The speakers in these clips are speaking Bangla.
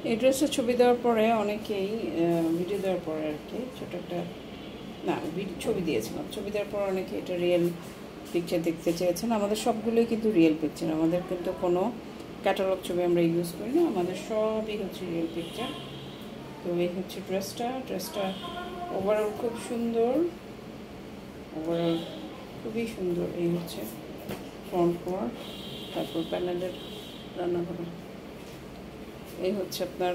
এই ড্রেসের ছবি দেওয়ার পরে অনেকেই ভিডিও দেওয়ার পরে আর কি ছোটো একটা না ছবি দিয়েছিলাম, ছবি দেওয়ার পর অনেকে এটা রিয়েল পিকচার দেখতে চেয়েছেন। আমাদের সবগুলোই কিন্তু রিয়েল পিকচার, আমাদের কিন্তু কোনো ক্যাটালগ ছবি আমরা ইউজ করি না, আমাদের সবই হচ্ছে রিয়েল পিকচার। তো এই হচ্ছে ড্রেসটা ওভারঅল খুব সুন্দর, ওভারঅল খুবই সুন্দর। এই হচ্ছে ফ্রন্ট পার্ট, তারপর প্যানেলের রান্নাঘর, এই হচ্ছে আপনার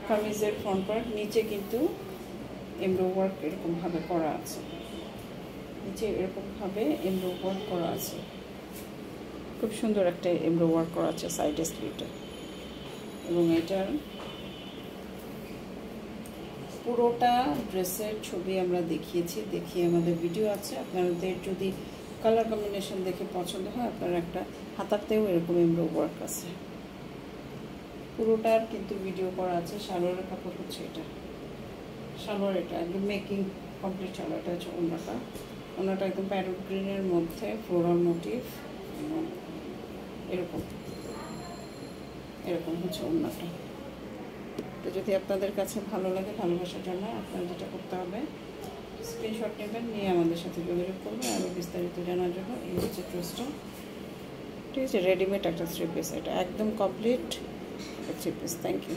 কামিজের ফ্রন্ট পার্ট। নিচে কিন্তু এমব্রো ওয়ার্ক এরকমভাবে করা আছে, নিচে এরকমভাবে এমব্রো ওয়ার্ক করা আছে, খুব সুন্দর একটা এমব্রো ওয়ার্ক করা আছে সাইডে স্লিটে। এবং এটার পুরোটা ড্রেসের ছবি আমরা দেখিয়ে আমাদের ভিডিও আছে। আপনাদের যদি কালার কম্বিনেশন দেখে পছন্দ হয়, আপনার একটা হাতাতেও এরকম এমব্রো ওয়ার্ক আছে, পুরোটার কিন্তু ভিডিও করা আছে। সালোয়ারের কাপড় হচ্ছে এটা, সালোয়ার এটা একদম মেকিং কমপ্লিট সালোয়ার। এটা হচ্ছে ওনাটা একদম প্যারট গ্রিনের মধ্যে ফ্লোরাল মোটিভ, এরকম এরকম হচ্ছে ওনাটা। তো যদি আপনাদের কাছে ভালো লাগে, ভালোবাসার জন্য আপনারা যেটা করতে হবে, স্ক্রিনশট নেবেন, নিয়ে আমাদের সাথে যোগাযোগ করবেন আরও বিস্তারিত জানার জন্য। এই হচ্ছে ড্রেসটা, ঠিক আছে, রেডিমেড একটা থ্রি পিস, এটা একদম complete three piece. Thank you.